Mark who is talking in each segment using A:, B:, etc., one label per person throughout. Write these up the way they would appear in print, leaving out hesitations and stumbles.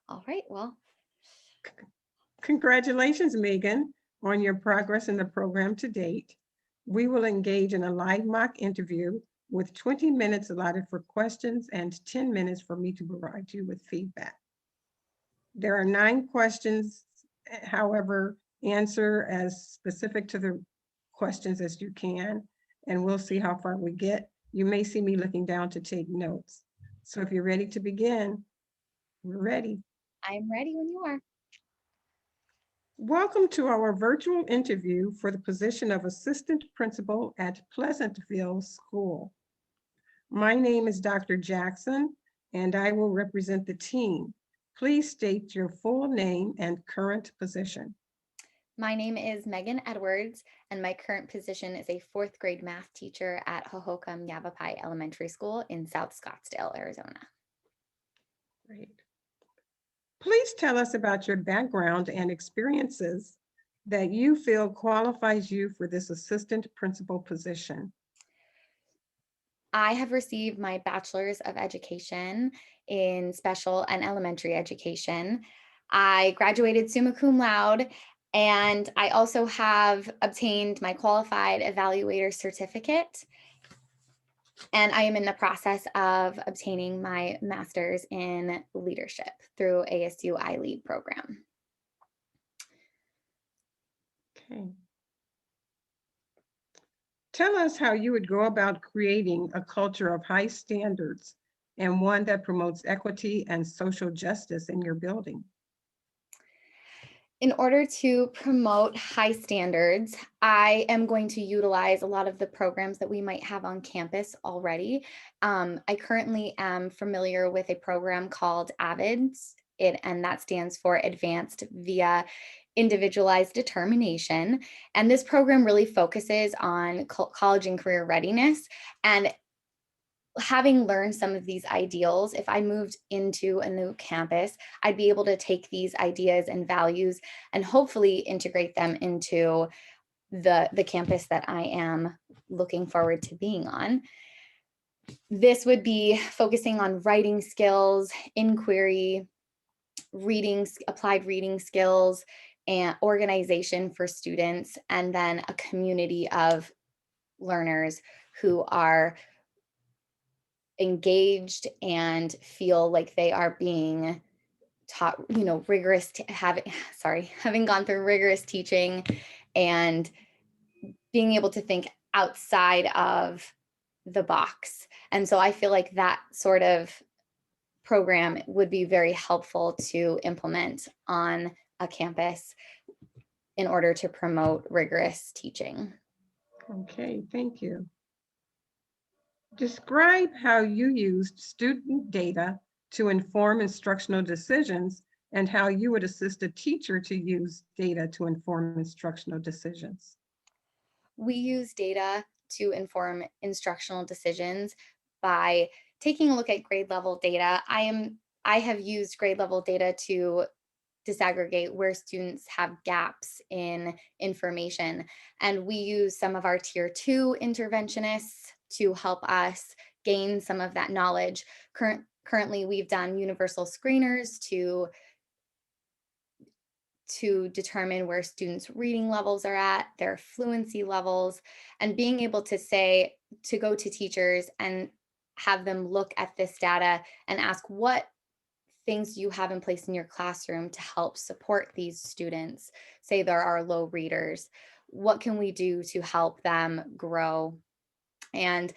A: All right, well,
B: Congratulations, Megan, on your progress in the program to date. We will engage in a live mock interview with 20 minutes allotted for questions and 10 minutes for me to provide you with feedback. There are 9 questions, however, answer as specific to the questions as you can, and we'll see how far we get. You may see me looking down to take notes. So if you're ready to begin, we're ready.
A: I'm ready when you are.
B: Welcome to our virtual interview for the position of Assistant Principal at Pleasantville School. My name is Dr. Jackson, and I will represent the team. Please state your full name and current position.
A: My name is Megan Edwards, and my current position is a fourth grade math teacher at Hohokam Yavapai Elementary School in South Scottsdale, Arizona.
B: Great. Please tell us about your background and experiences that you feel qualifies you for this assistant principal position.
A: I have received my bachelor's of education in special and elementary education. I graduated summa cum laude, and I also have obtained my qualified evaluator certificate. And I am in the process of obtaining my master's in leadership through ASU iLead program.
B: Okay. Tell us how you would go about creating a culture of high standards and one that promotes equity and social justice in your building.
A: In order to promote high standards, I am going to utilize a lot of the programs that we might have on campus already. I currently am familiar with a program called AVIDS, and that stands for Advanced Via Individualized Determination. And this program really focuses on college and career readiness. And having learned some of these ideals, if I moved into a new campus, I'd be able to take these ideas and values and hopefully integrate them into the campus that I am looking forward to being on. This would be focusing on writing skills, inquiry, reading, applied reading skills, and organization for students, and then a community of learners who are engaged and feel like they are being taught, rigorous, having gone through rigorous teaching and being able to think outside of the box. And so I feel like that sort of program would be very helpful to implement on a campus in order to promote rigorous teaching.
B: Okay, thank you. Describe how you used student data to inform instructional decisions and how you would assist a teacher to use data to inform instructional decisions.
A: We use data to inform instructional decisions by taking a look at grade level data. I have used grade level data to disaggregate where students have gaps in information. And we use some of our tier 2 interventionists to help us gain some of that knowledge. Currently, we've done universal screeners to determine where students' reading levels are at, their fluency levels, and being able to go to teachers and have them look at this data and ask what things you have in place in your classroom to help support these students. Say there are low readers. What can we do to help them grow? And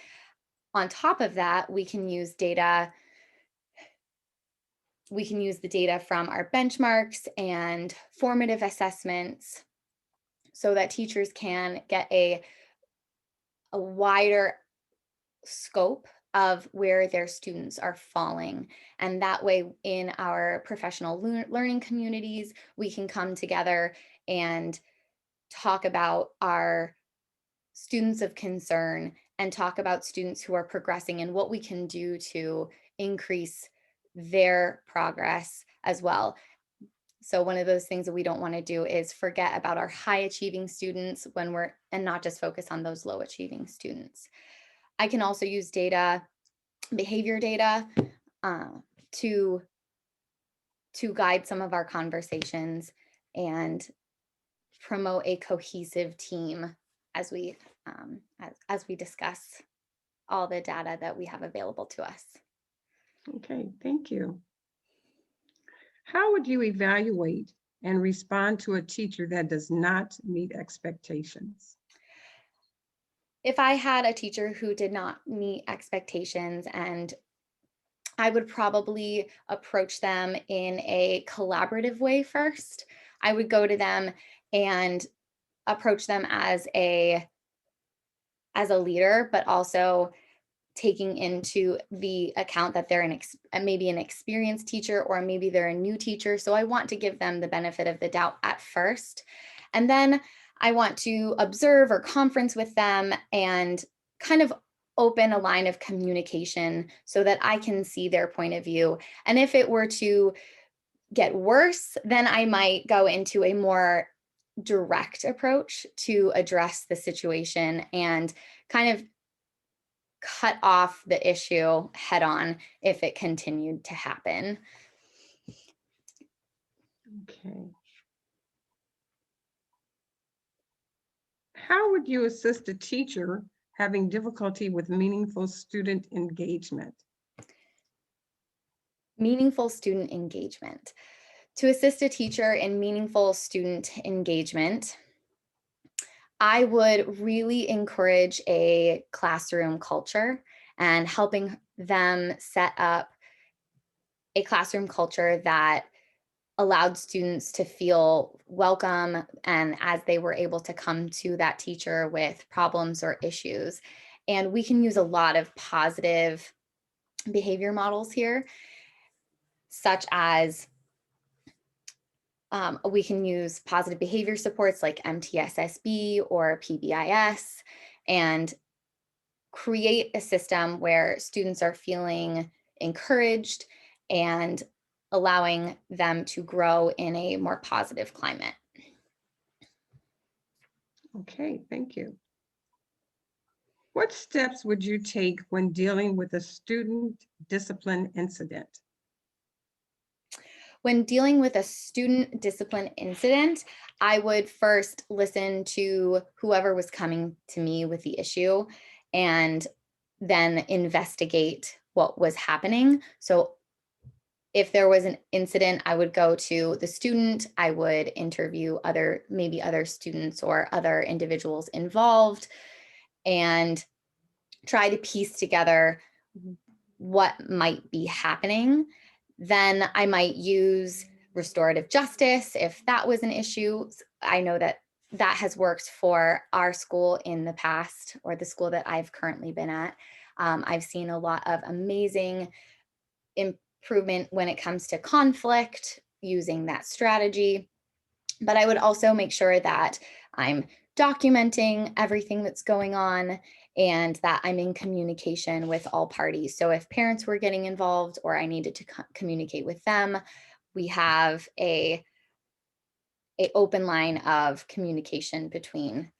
A: on top of that, we can use data. We can use the data from our benchmarks and formative assessments so that teachers can get a wider scope of where their students are falling. And that way, in our professional learning communities, we can come together and talk about our students of concern and talk about students who are progressing and what we can do to increase their progress as well. So one of those things that we don't want to do is forget about our high achieving students and not just focus on those low achieving students. I can also use data, behavior data, to to guide some of our conversations and promote a cohesive team as we as we discuss all the data that we have available to us.
B: Okay, thank you. How would you evaluate and respond to a teacher that does not meet expectations?
A: If I had a teacher who did not meet expectations, and I would probably approach them in a collaborative way first. I would go to them and approach them as a leader, but also taking into the account that they're maybe an experienced teacher, or maybe they're a new teacher. So I want to give them the benefit of the doubt at first. And then I want to observe or conference with them and kind of open a line of communication so that I can see their point of view. And if it were to get worse, then I might go into a more direct approach to address the situation and kind of cut off the issue head on if it continued to happen.
B: Okay. How would you assist a teacher having difficulty with meaningful student engagement?
A: Meaningful student engagement. To assist a teacher in meaningful student engagement, I would really encourage a classroom culture and helping them set up a classroom culture that allowed students to feel welcome and as they were able to come to that teacher with problems or issues. And we can use a lot of positive behavior models here, such as we can use positive behavior supports like MTSSB or PBIS, and create a system where students are feeling encouraged and allowing them to grow in a more positive climate.
B: Okay, thank you. What steps would you take when dealing with a student discipline incident?
A: When dealing with a student discipline incident, I would first listen to whoever was coming to me with the issue and then investigate what was happening. So if there was an incident, I would go to the student, I would interview maybe other students or other individuals involved, and try to piece together what might be happening. Then I might use restorative justice if that was an issue. I know that that has worked for our school in the past, or the school that I've currently been at. I've seen a lot of amazing improvement when it comes to conflict using that strategy. But I would also make sure that I'm documenting everything that's going on and that I'm in communication with all parties. So if parents were getting involved or I needed to communicate with them, we have a open line of communication between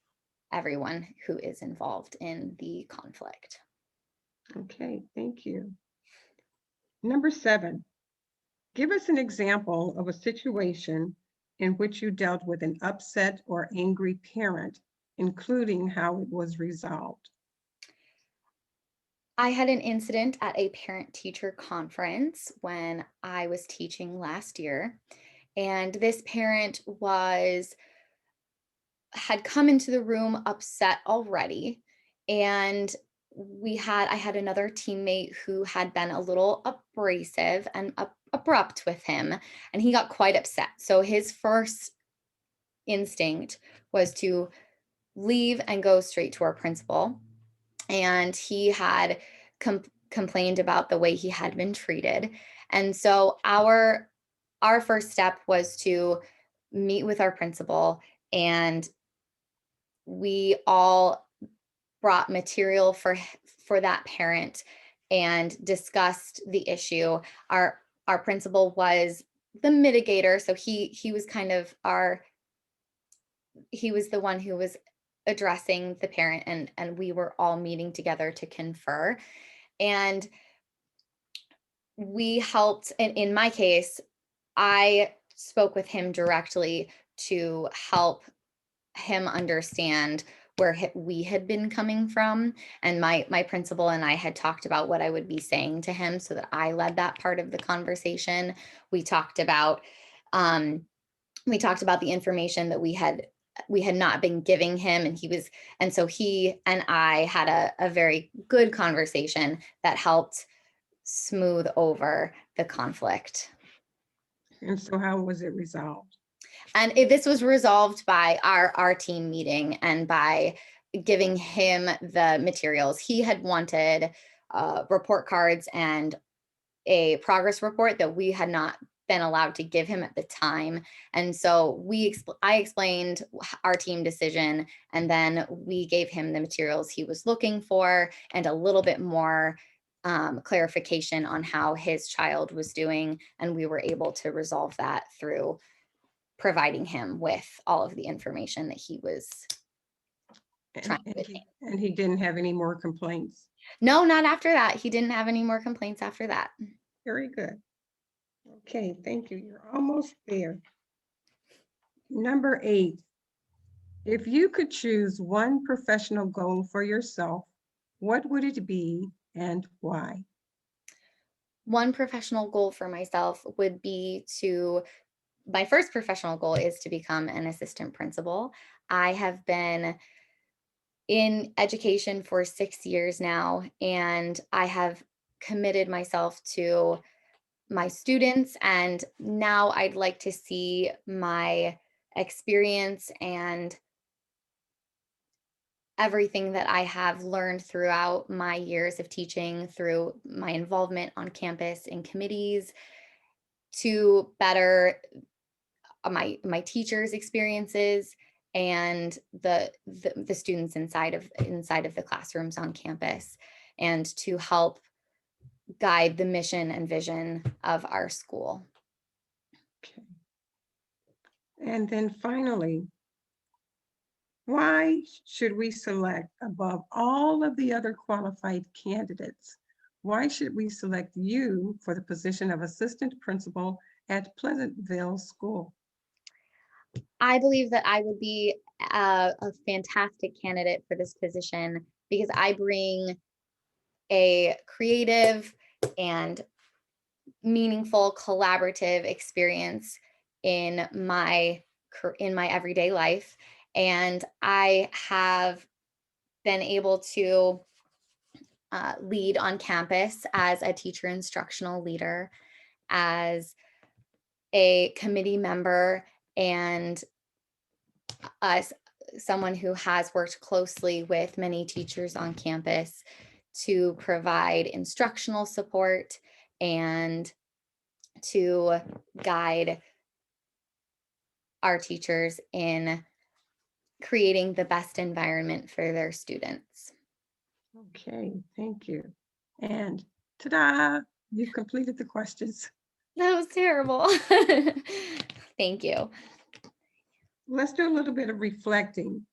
A: everyone who is involved in the conflict.
B: Okay, thank you. Number 7, give us an example of a situation in which you dealt with an upset or angry parent, including how it was resolved.
A: I had an incident at a parent teacher conference when I was teaching last year. And this parent had come into the room upset already. And I had another teammate who had been a little abrasive and abrupt with him, and he got quite upset. So his first instinct was to leave and go straight to our principal. And he had complained about the way he had been treated. And so our first step was to meet with our principal, and we all brought material for that parent and discussed the issue. Our principal was the mitigator, so he was kind of he was the one who was addressing the parent, and we were all meeting together to confer. And we helped, in my case, I spoke with him directly to help him understand where we had been coming from, and my principal and I had talked about what I would be saying to him, so that I led that part of the conversation. We talked about um we talked about the information that we had not been giving him, and so he and I had a very good conversation that helped smooth over the conflict.
B: And so how was it resolved?
A: And this was resolved by our team meeting and by giving him the materials. He had wanted report cards and a progress report that we had not been allowed to give him at the time. And so I explained our team decision, and then we gave him the materials he was looking for and a little bit more clarification on how his child was doing. And we were able to resolve that through providing him with all of the information that he was
B: And,
A: trying
B: and
A: to
B: he,
A: attain.
B: and he didn't have any more complaints.
A: No, not after that. He didn't have any more complaints after that.
B: Very good. Okay, thank you. You're almost there. Number 8, if you could choose one professional goal for yourself, what would it be and why?
A: One professional goal for myself would be to my first professional goal is to become an assistant principal. I have been in education for 6 years now, and I have committed myself to my students. And now I'd like to see my experience and everything that I have learned throughout my years of teaching, through my involvement on campus in committees, to better my teachers' experiences and the students inside of the classrooms on campus, and to help guide the mission and vision of our school.
B: Okay. And then finally, why should we select above all of the other qualified candidates? Why should we select you for the position of assistant principal at Pleasantville School?
A: I believe that I would be a fantastic candidate for this position because I bring a creative and meaningful collaborative experience in my everyday life, and I have been able to lead on campus as a teacher instructional leader, as a committee member, and as someone who has worked closely with many teachers on campus to provide instructional support and to guide our teachers in creating the best environment for their students.
B: Okay, thank you. And ta-da, you've completed the questions.
A: That was terrible. Thank you.
B: Let's do a little bit of reflecting.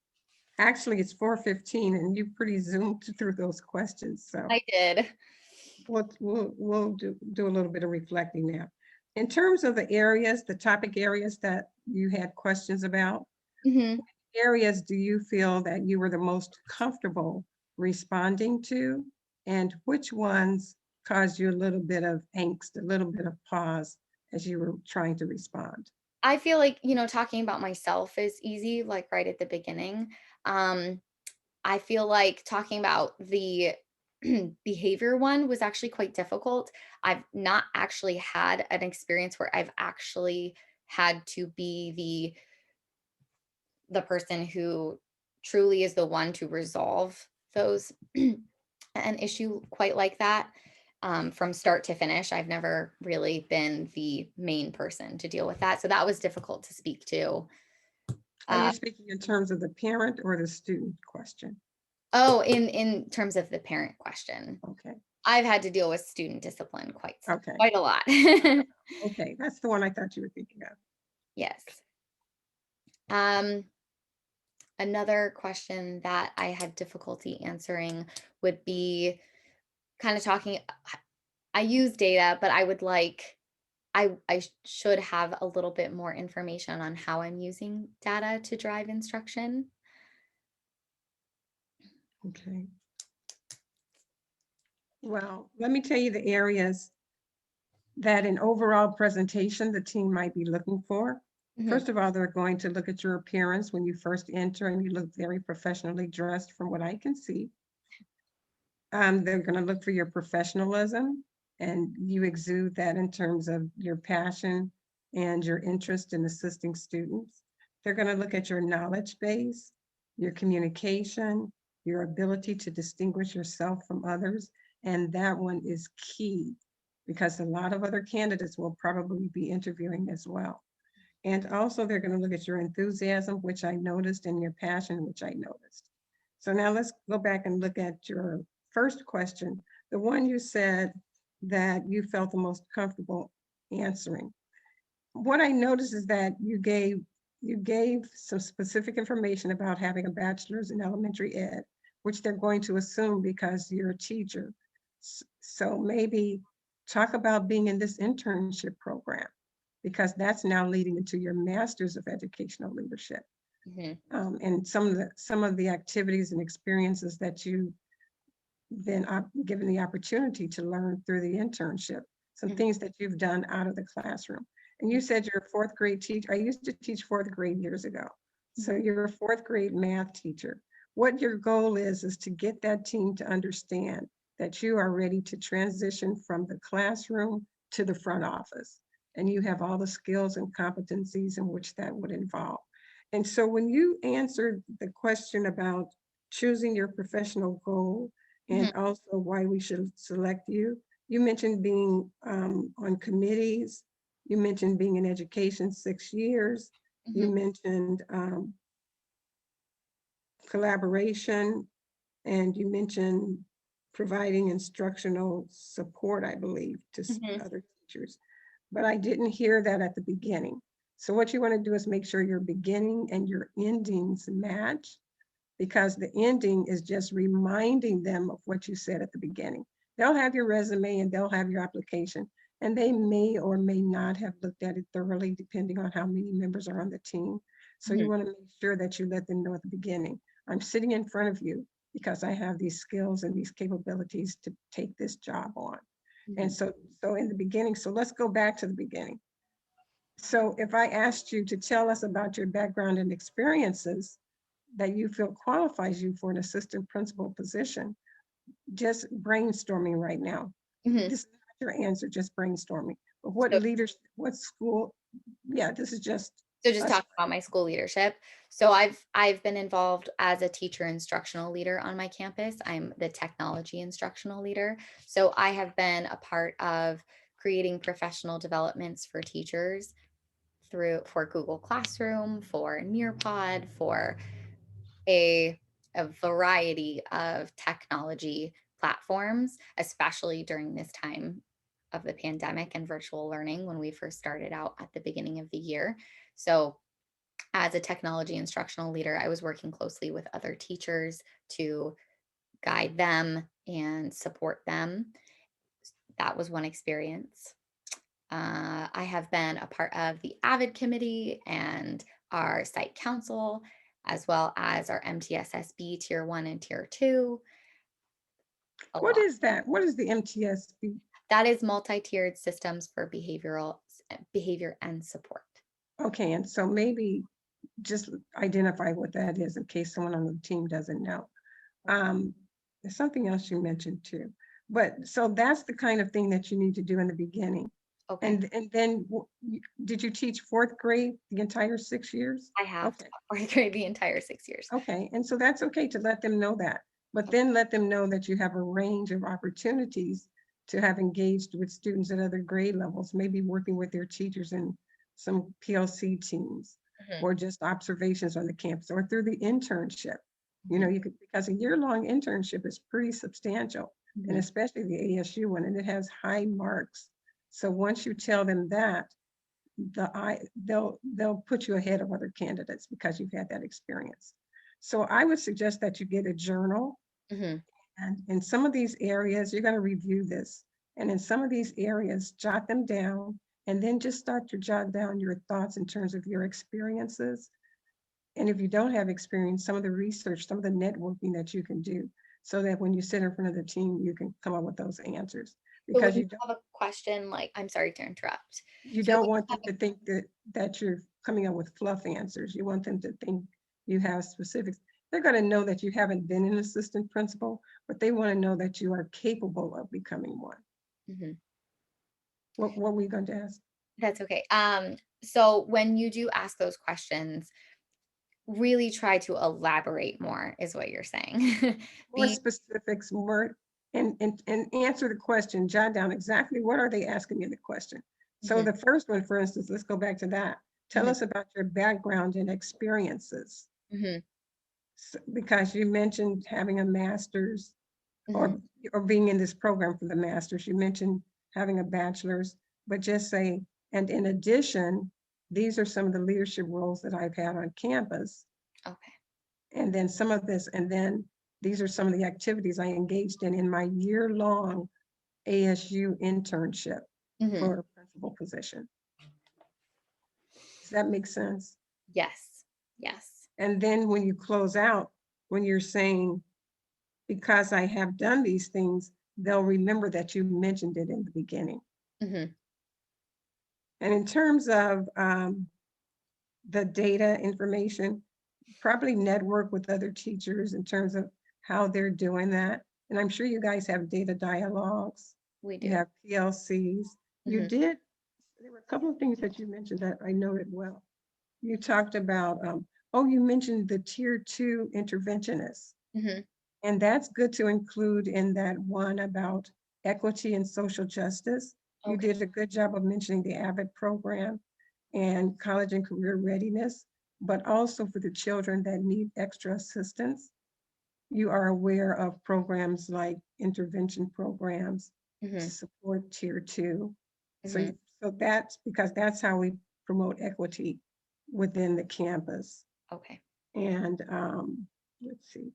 B: Actually, it's 4:15 and you pretty zoomed through those questions. So
A: I did.
B: we'll do a little bit of reflecting now. In terms of the areas, the topic areas that you had questions about,
A: Mhm.
B: areas do you feel that you were the most comfortable responding to? And which ones caused you a little bit of angst, a little bit of pause as you were trying to respond?
A: I feel like, talking about myself is easy, like right at the beginning. Um, I feel like talking about the behavior one was actually quite difficult. I've not actually had an experience where I've actually had to be the person who truly is the one to resolve those an issue quite like that, from start to finish. I've never really been the main person to deal with that, so that was difficult to speak to.
B: Are
A: Uh,
B: you speaking in terms of the parent or the student question?
A: oh, in terms of the parent question,
B: Okay,
A: I've had to deal with student discipline
B: okay,
A: quite a lot.
B: okay. That's the one I thought you were thinking of.
A: Yes. Um, Another question that I had difficulty answering would be kind of talking. I use data, but I would like I should have a little bit more information on how I'm using data to drive instruction.
B: Okay. Well, let me tell you the areas that in overall presentation, the team might be looking for.
A: Mhm,
B: First of all, they're going to look at your appearance when you first enter, and you look very professionally dressed from what I can see. They're going to look for your professionalism, and you exude that in terms of your passion and your interest in assisting students. They're going to look at your knowledge base, your communication, your ability to distinguish yourself from others. And that one is key because a lot of other candidates will probably be interviewing as well. And also, they're going to look at your enthusiasm, which I noticed, and your passion, which I noticed. So now let's go back and look at your first question, the one you said that you felt the most comfortable answering. What I noticed is that you gave some specific information about having a bachelor's in elementary ed, which they're going to assume because you're a teacher. So maybe talk about being in this internship program, because that's now leading into your master's of educational leadership.
A: mhm,
B: And some of the activities and experiences that you been given the opportunity to learn through the internship, some
A: mhm,
B: things that you've done out of the classroom. And you said you're a fourth grade teacher. I used to teach fourth grade years ago. So
A: mhm,
B: you're a fourth grade math teacher. What your goal is to get that team to understand that you are ready to transition from the classroom to the front office. And you have all the skills and competencies in which that would involve. And so when you answered the question about choosing your professional goal,
A: mhm,
B: and also why we should select you. You mentioned being on committees. You mentioned being in education 6 years. You
A: mhm,
B: mentioned collaboration, and you mentioned providing instructional support, I believe, to
A: mhm,
B: other teachers. But I didn't hear that at the beginning. So what you want to do is make sure your beginning and your endings match, because the ending is just reminding them of what you said at the beginning. They'll have your resume and they'll have your application, and they may or may not have looked at it thoroughly, depending on how many members are on the team. So you
A: mhm,
B: want to make sure that you let them know at the beginning, I'm sitting in front of you because I have these skills and these capabilities to take this job on. And
A: mhm,
B: so in the beginning, so let's go back to the beginning. So if I asked you to tell us about your background and experiences that you feel qualifies you for an assistant principal position, just brainstorming right now.
A: mhm.
B: This is not your answer, just brainstorming. But what
A: So
B: leaders, what school? Yeah, this is just
A: so just
B: us.
A: talking about my school leadership. So I've been involved as a teacher instructional leader on my campus. I'm the technology instructional leader. So I have been a part of creating professional developments for teachers through for Google Classroom, for Nearpod, for a a variety of technology platforms, especially during this time of the pandemic and virtual learning when we first started out at the beginning of the year. So as a technology instructional leader, I was working closely with other teachers to guide them and support them. That was one experience. I have been a part of the AVID committee and our site council, as well as our MTSSB tier one and tier two. A
B: What
A: lot.
B: is that? What is the MTSB?
A: That is multi-tiered systems for behavior and support.
B: Okay, and so maybe just identify what that is in case someone on the team doesn't know. Um, there's something else you mentioned too. But so that's the kind of thing that you need to do in the beginning.
A: Okay.
B: And then did you teach fourth grade the entire 6 years?
A: I have
B: Okay.
A: taught fourth grade the entire 6 years.
B: Okay, and so that's okay to let them know that, but then let them know that you have a range of opportunities to have engaged with students at other grade levels, maybe working with their teachers in some PLC teams,
A: Mhm,
B: or just observations on the campus, or through the internship. You know,
A: mhm,
B: you could, because a year-long internship is pretty substantial, and
A: mhm,
B: especially the ASU one, and it has high marks. So once you tell them that, they'll put you ahead of other candidates because you've had that experience. So I would suggest that you get a journal,
A: mhm,
B: and in some of these areas, you're going to review this. And in some of these areas, jot them down and then just start to jot down your thoughts in terms of your experiences. And if you don't have experience, some of the research, some of the networking that you can do, so that when you sit in front of the team, you can come up with those answers.
A: So when
B: Because
A: you have a question, like, I'm sorry to interrupt.
B: you
A: So
B: don't
A: when you
B: want
A: have
B: them to think that you're coming up with fluff answers. You want them to think you have specifics. They're going to know that you haven't been an assistant principal, but they want to know that you are capable of becoming one.
A: Mhm.
B: What were you going to ask?
A: That's okay. So when you do ask those questions, really try to elaborate more, is what you're saying.
B: More
A: Be
B: specifics, more, and answer the question, jot down exactly what are they asking you the question. So
A: Mhm,
B: the first one, for instance, let's go back to that. Tell
A: mhm,
B: us about your background and experiences.
A: mhm,
B: Because you mentioned having a master's
A: mhm,
B: or being in this program for the master's. You mentioned having a bachelor's, but just say, and in addition, these are some of the leadership roles that I've had on campus.
A: okay.
B: And then some of this, and then these are some of the activities I engaged in my year-long ASU internship
A: Mhm.
B: for a principal position. Does that make sense?
A: Yes. Yes.
B: And then when you close out, when you're saying, because I have done these things, they'll remember that you mentioned it in the beginning.
A: Mhm,
B: And in terms of the data information, probably network with other teachers in terms of how they're doing that. And I'm sure you guys have data dialogues,
A: we
B: you
A: do.
B: have PLCs. You
A: Mhm,
B: did, there were a couple of things that you mentioned that I noted well. You talked about, oh, you mentioned the tier 2 interventionists.
A: mhm,
B: And that's good to include in that one about equity and social justice. You
A: okay.
B: did a good job of mentioning the AVID program and college and career readiness, but also for the children that need extra assistance. You are aware of programs like intervention programs to
A: Mhm,
B: support tier 2. So,
A: mhm,
B: so that's because that's how we promote equity within the campus.
A: okay.
B: And let's see,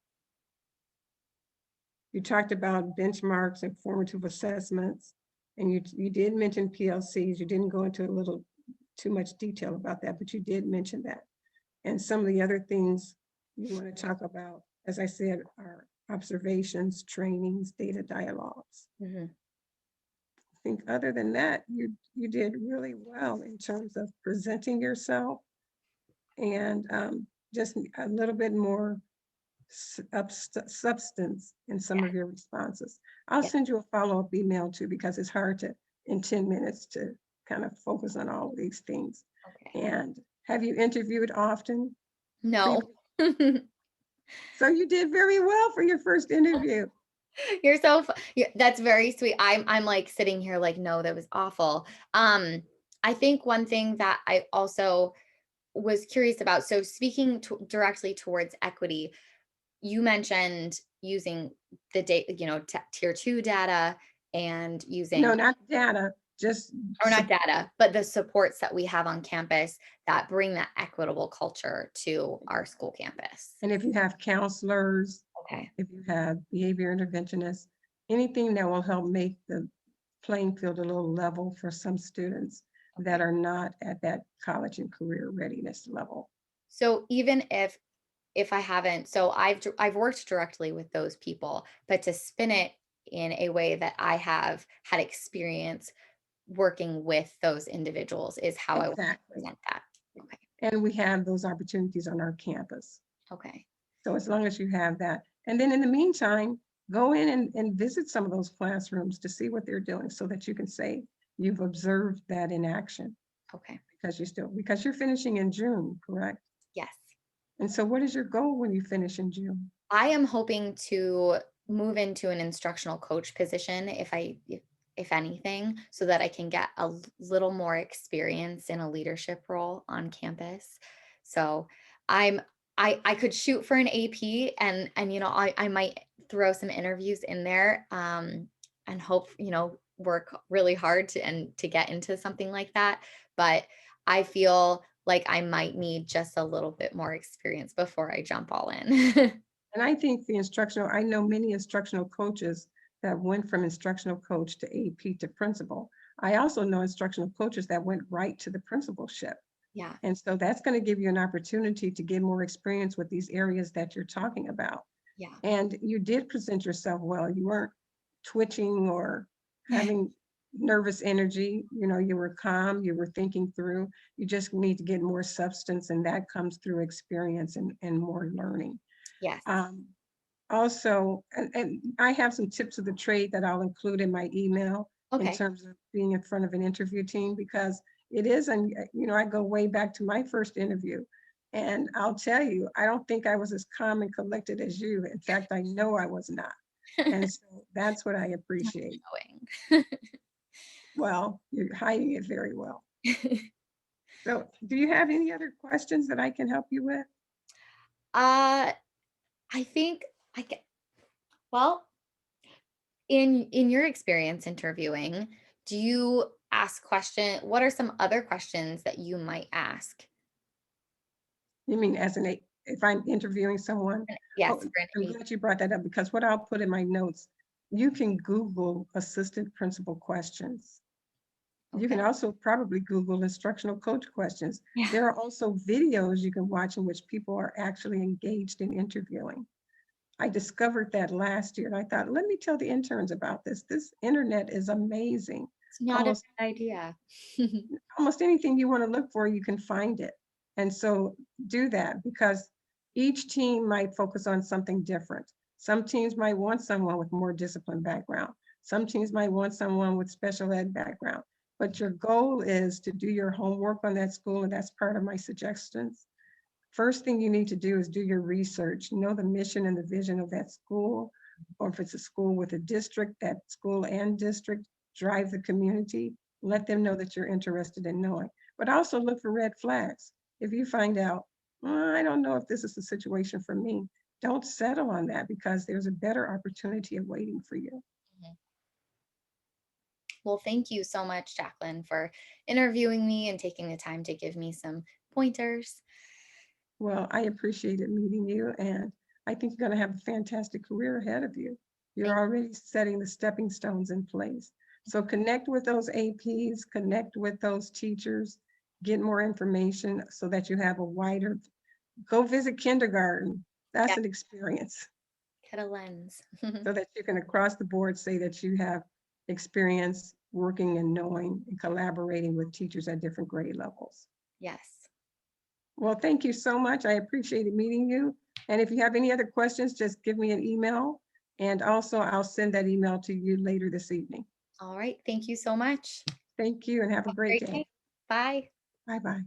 B: you talked about benchmarks and formative assessments, and you did mention PLCs. You didn't go into a little too much detail about that, but you did mention that. And some of the other things you want to talk about, as I said, are observations, trainings, data dialogues.
A: Mhm,
B: I think other than that, you did really well in terms of presenting yourself and just a little bit more substance in some
A: yeah,
B: of your responses. I'll
A: yeah,
B: send you a follow-up email too, because it's hard to, in 10 minutes, to kind of focus on all of these things.
A: okay.
B: And have you interviewed often?
A: No.
B: So you did very well for your first interview.
A: You're so that's very sweet. I'm like sitting here like, no, that was awful. I think one thing that I also was curious about, so speaking directly towards equity, you mentioned using the data, tier 2 data and
B: No,
A: using,
B: not data, just
A: or not data, but the supports that we have on campus that bring that equitable culture to our school campus.
B: and if you have counselors,
A: Okay.
B: if you have behavior interventionists, anything that will help make the playing field a little level for some students that
A: Okay.
B: are not at that college and career readiness level.
A: So even if I haven't, so I've worked directly with those people, but to spin it in a way that I have had experience working with those individuals is how I want to
B: Exactly.
A: present that. Okay.
B: And we have those opportunities on our campus.
A: Okay.
B: So as long as you have that. And then in the meantime, go in and visit some of those classrooms to see what they're doing so that you can say you've observed that in action
A: Okay.
B: because you're finishing in June, correct?
A: Yes.
B: And so what is your goal when you finish in June?
A: I am hoping to move into an instructional coach position if anything, so that I can get a little more experience in a leadership role on campus. So I'm I could shoot for an AP, and I might throw some interviews in there, and hope, work really hard to get into something like that. But I feel like I might need just a little bit more experience before I jump all in.
B: And I think I know many instructional coaches that went from instructional coach to AP to principal. I also know instructional coaches that went right to the principalship.
A: Yeah.
B: And so that's going to give you an opportunity to get more experience with these areas that you're talking about.
A: Yeah.
B: And you did present yourself well. You weren't twitching or having nervous energy. You know, you were calm, you were thinking through. You just need to get more substance, and that comes through experience and more learning.
A: Yes.
B: Um, Also, and I have some tips of the trade that I'll include in my email in
A: Okay.
B: terms of being in front of an interview team, because it is, and you know, I go way back to my first interview. And I'll tell you, I don't think I was as calm and collected as you. In fact, I know I was not. And so that's what I appreciate.
A: Knowing.
B: Well, you're hiding it very well. So do you have any other questions that I can help you with?
A: Uh, I think I get, well, in your experience interviewing, do you ask what are some other questions that you might ask?
B: You mean as if I'm interviewing someone?
A: Yes,
B: Oh,
A: for an
B: I'm glad you brought that up, because what I'll put in my notes, you can Google assistant principal questions. You
A: okay.
B: can also probably Google instructional coach questions.
A: Yeah.
B: There are also videos you can watch in which people are actually engaged in interviewing. I discovered that last year and I thought, let me tell the interns about this. This internet is amazing.
A: It's not a
B: Almost
A: bad idea.
B: almost anything you want to look for, you can find it. And so do that, because each team might focus on something different. Some teams might want someone with more discipline background. Some teams might want someone with special ed background. But your goal is to do your homework on that school, and that's part of my suggestions. First thing you need to do is do your research, know the mission and the vision of that school, or if it's a school with a district, that school and district drive the community. Let them know that you're interested in knowing, but also look for red flags. If you find out, "Oh, I don't know if this is the situation for me," don't settle on that, because there's a better opportunity awaiting for you.
A: Mhm. Well, thank you so much, Jacqueline, for interviewing me and taking the time to give me some pointers.
B: Well, I appreciated meeting you, and I think you're going to have a fantastic career ahead of you. You're
A: Thank
B: already setting the stepping stones in place. So connect with those APs, connect with those teachers, get more information so that you have a wider, go visit kindergarten.
A: Yeah,
B: That's an experience,
A: get a lens.
B: so that you can across the board say that you have experience working and knowing and collaborating with teachers at different grade levels.
A: Yes.
B: Well, thank you so much. I appreciated meeting you. And if you have any other questions, just give me an email. And also, I'll send that email to you later this evening.
A: All right. Thank you so much.
B: Thank you and have a
A: Have a
B: great
A: great
B: day.
A: day. Bye.
B: Bye bye.